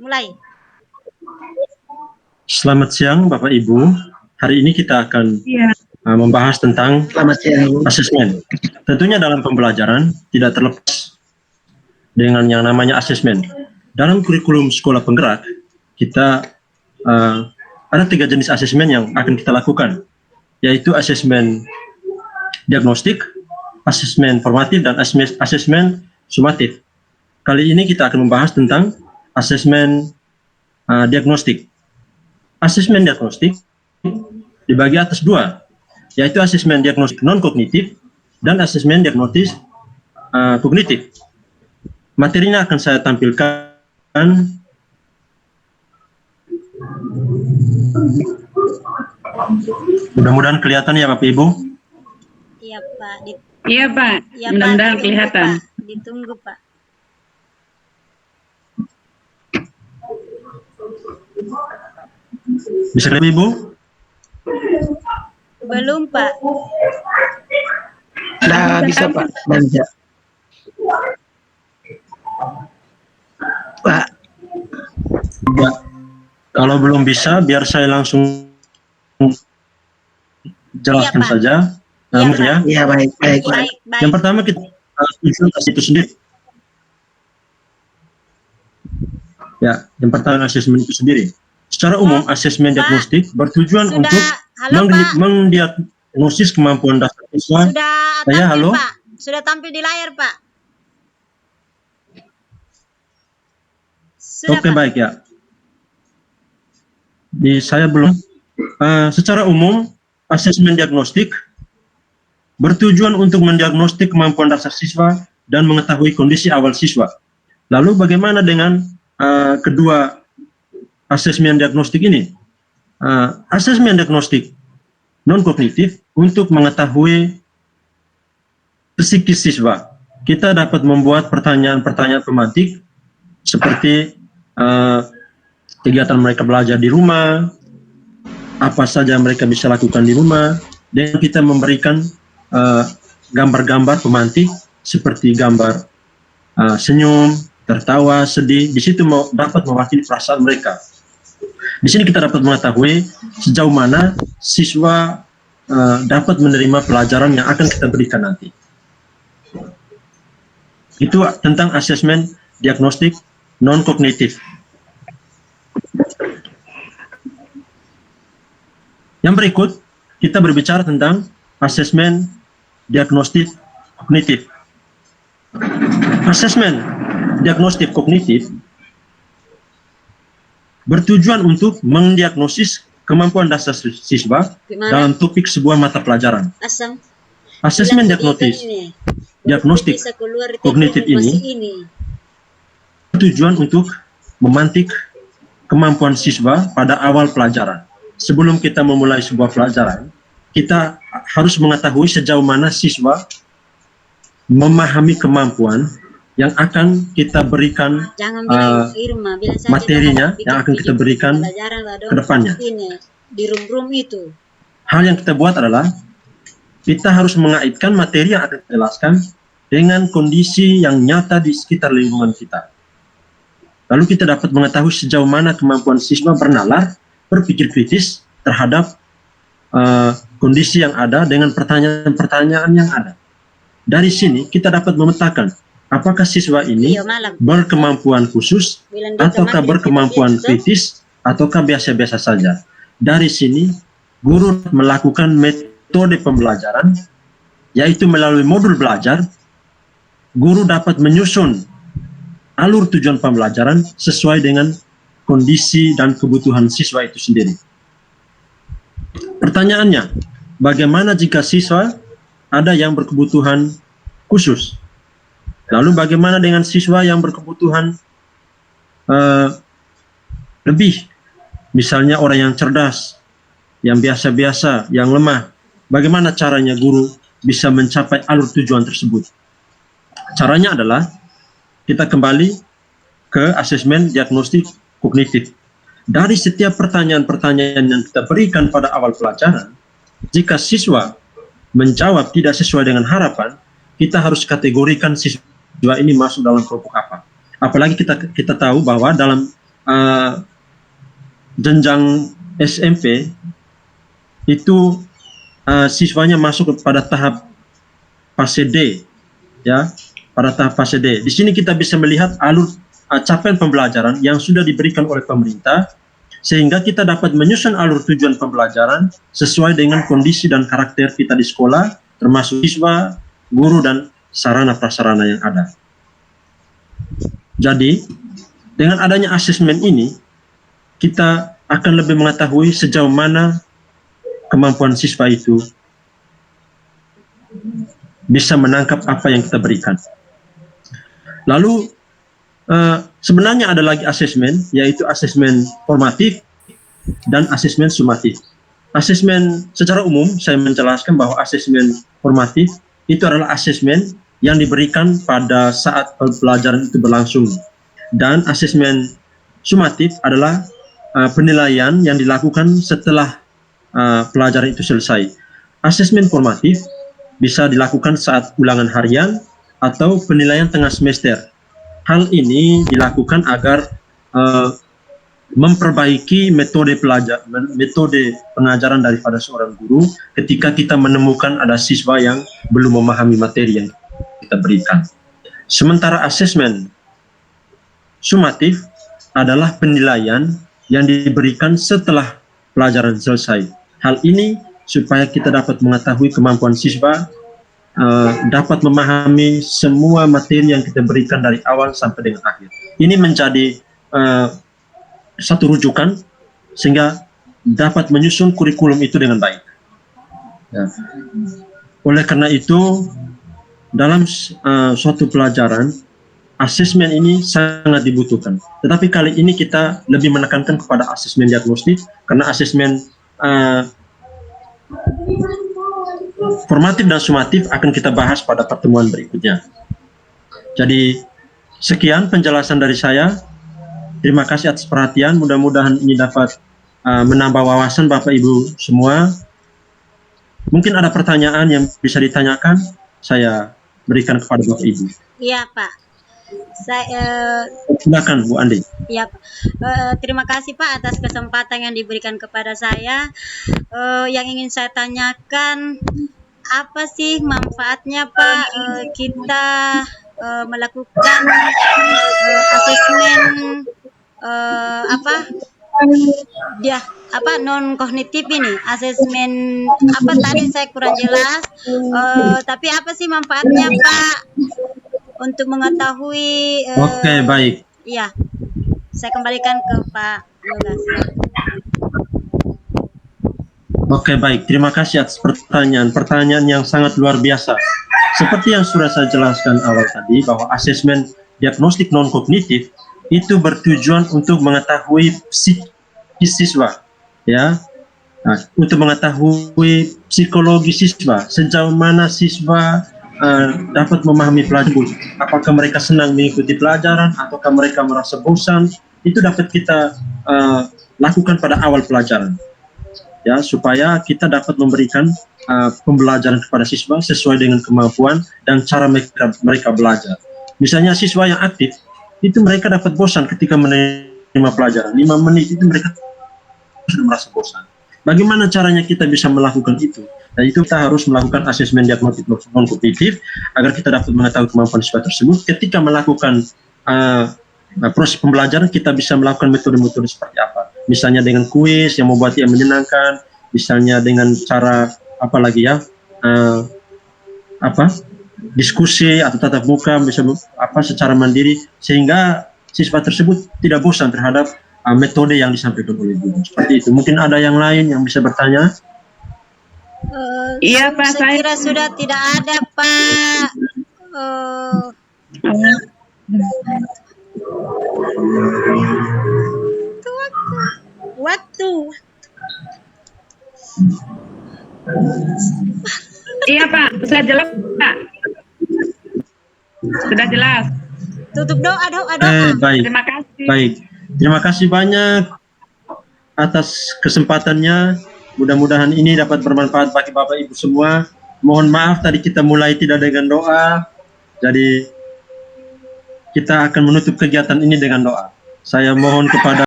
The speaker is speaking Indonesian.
Mulai. Selamat siang Bapak Ibu. Hari ini kita akan membahas tentang asesmen. Tentunya dalam pembelajaran tidak terlepas dengan yang namanya asesmen. Dalam kurikulum sekolah penggerak, kita ada 3 jenis asesmen yang akan kita lakukan, yaitu asesmen diagnostik, asesmen formatif, dan asesmen sumatif. Kali ini kita akan membahas tentang asesmen diagnostik. Asesmen diagnostik dibagi atas 2, yaitu asesmen diagnostik non-kognitif dan asesmen diagnostik kognitif. Materinya akan saya tampilkan. Mudah-mudahan kelihatan ya Bapak Ibu. Iya Pak. Iya Pak. Iya Pak. Mudah-mudahan kelihatan. Pak. Ditunggu Pak. Bisa lihat Ibu? Belum Pak. Nah, bisa Pak. Manja. Pak. Ya. Kalau belum bisa, biar saya langsung jelaskan Pak. saja. Iya, Iya, baik. Baik. Yang pertama kita asesmen itu sendiri. Ya, yang pertama asesmen itu sendiri. Secara umum, asesmen diagnostik bertujuan untuk mendiagnosis kemampuan dasar siswa. Sudah tampil, halo? Pak. Sudah tampil di layar, Pak. Sudah, Oke, Pak. baik ya. Saya belum. Secara umum, asesmen diagnostik bertujuan untuk mendiagnostik kemampuan dasar siswa dan mengetahui kondisi awal siswa. Lalu bagaimana dengan kedua asesmen diagnostik ini? Asesmen diagnostik non-kognitif untuk mengetahui psikis siswa. Kita dapat membuat pertanyaan-pertanyaan pemantik seperti kegiatan mereka belajar di rumah, apa saja mereka bisa lakukan di rumah, dan kita memberikan gambar-gambar pemantik seperti gambar senyum, tertawa, sedih. Di situ dapat mewakili perasaan mereka. Di sini kita dapat mengetahui sejauh mana siswa dapat menerima pelajaran yang akan kita berikan nanti. Itu tentang asesmen diagnostik non-kognitif. Yang berikut, kita berbicara tentang asesmen diagnostik kognitif. Asesmen diagnostik kognitif bertujuan untuk mendiagnosis kemampuan dasar siswa dalam topik sebuah mata pelajaran. Asesmen diagnostik kognitif ini bertujuan untuk memantik kemampuan siswa pada awal pelajaran. Sebelum kita memulai sebuah pelajaran, kita harus mengetahui sejauh mana siswa memahami kemampuan yang akan kita berikan materinya, yang akan kita berikan ke depannya. Di room itu. Hal yang kita buat adalah kita harus mengaitkan materi yang akan kita jelaskan dengan kondisi yang nyata di sekitar lingkungan kita. Lalu kita dapat mengetahui sejauh mana kemampuan siswa bernalar, berpikir kritis terhadap kondisi yang ada dengan pertanyaan-pertanyaan yang ada. Dari sini kita dapat memetakan apakah siswa ini berkemampuan khusus, ataukah berkemampuan kritis, ataukah biasa-biasa saja. Dari sini guru melakukan metode pembelajaran, yaitu melalui modul belajar. Guru dapat menyusun alur tujuan pembelajaran sesuai dengan kondisi dan kebutuhan siswa itu sendiri. Pertanyaannya, bagaimana jika siswa ada yang berkebutuhan khusus? Lalu bagaimana dengan siswa yang berkebutuhan lebih? Misalnya orang yang cerdas, yang biasa-biasa, yang lemah. Bagaimana caranya guru bisa mencapai alur tujuan tersebut? Caranya adalah kita kembali ke asesmen diagnostik kognitif. Dari setiap pertanyaan-pertanyaan yang kita berikan pada awal pelajaran, jika siswa menjawab tidak sesuai dengan harapan, kita harus kategorikan siswa ini masuk dalam kelompok apa. Apalagi kita tahu bahwa dalam jenjang SMP itu siswanya masuk kepada tahap fase D, ya, pada tahap fase D. Di sini kita bisa melihat alur capaian pembelajaran yang sudah diberikan oleh pemerintah, sehingga kita dapat menyusun alur tujuan pembelajaran sesuai dengan kondisi dan karakter kita di sekolah, termasuk siswa, guru, dan sarana prasarana yang ada. Jadi, dengan adanya asesmen ini, kita akan lebih mengetahui sejauh mana kemampuan siswa itu bisa menangkap apa yang kita berikan. Lalu sebenarnya ada lagi asesmen, yaitu asesmen formatif dan asesmen sumatif. Asesmen secara umum saya menjelaskan bahwa asesmen formatif itu adalah asesmen yang diberikan pada saat pelajaran itu berlangsung, dan asesmen sumatif adalah penilaian yang dilakukan setelah pelajaran itu selesai. Asesmen formatif bisa dilakukan saat ulangan harian atau penilaian tengah semester. Hal ini dilakukan agar memperbaiki metode pengajaran daripada seorang guru ketika kita menemukan ada siswa yang belum memahami materi yang kita berikan. Sementara asesmen sumatif adalah penilaian yang diberikan setelah pelajaran selesai. Hal ini supaya kita dapat mengetahui kemampuan siswa dapat memahami semua materi yang kita berikan dari awal sampai dengan akhir. Ini menjadi satu rujukan sehingga dapat menyusun kurikulum itu dengan baik. Ya. Oleh karena itu, dalam suatu pelajaran, asesmen ini sangat dibutuhkan. Tetapi kali ini kita lebih menekankan kepada asesmen diagnostik, karena asesmen formatif dan sumatif akan kita bahas pada pertemuan berikutnya. Jadi, sekian penjelasan dari saya. Terima kasih atas perhatian. Mudah-mudahan ini dapat menambah wawasan Bapak Ibu semua. Mungkin ada pertanyaan yang bisa ditanyakan, saya berikan kepada Bapak Ibu. Iya, Pak. Silakan Bu Andi. Ya, terima kasih Pak atas kesempatan yang diberikan kepada saya. Yang ingin saya tanyakan, apa sih manfaatnya Pak kita melakukan asesmen non kognitif ini, asesmen apa tadi saya kurang jelas, tapi apa sih manfaatnya Pak untuk mengetahui? Oke, baik. Iya, saya kembalikan ke Pak Yogas. Oke, baik. Terima kasih atas pertanyaan yang sangat luar biasa. Seperti yang sudah saya jelaskan awal tadi, bahwa asesmen diagnostik non-kognitif itu bertujuan untuk mengetahui psikis siswa, ya, untuk mengetahui psikologi siswa, sejauh mana siswa dapat memahami pelajaran, apakah mereka senang mengikuti pelajaran ataukah mereka merasa bosan. Itu dapat kita lakukan pada awal pelajaran, ya, supaya kita dapat memberikan pembelajaran kepada siswa sesuai dengan kemampuan dan cara mereka belajar. Misalnya siswa yang aktif itu mereka dapat bosan ketika menerima pelajaran 5 menit, itu mereka sudah merasa bosan. Bagaimana caranya kita bisa melakukan itu? Dan itu kita harus melakukan asesmen diagnostik non-kognitif agar kita dapat mengetahui kemampuan siswa tersebut. Ketika melakukan proses pembelajaran, kita bisa melakukan metode-metode seperti apa? Misalnya dengan kuis yang membuat dia menyenangkan, misalnya dengan cara apa lagi ya, diskusi atau tatap muka, bisa secara mandiri, sehingga siswa tersebut tidak bosan terhadap metode yang disampaikan oleh guru. Seperti itu. Mungkin ada yang lain yang bisa bertanya? Iya Pak, saya kira sudah tidak ada Pak. Waktu. Iya Pak, sudah jelas Pak. Sudah jelas. Tutup doa. Baik. Terima kasih. Baik. Terima kasih banyak atas kesempatannya. Mudah-mudahan ini dapat bermanfaat bagi Bapak Ibu semua. Mohon maaf tadi kita mulai tidak dengan doa. Jadi kita akan menutup kegiatan ini dengan doa. Saya mohon kepada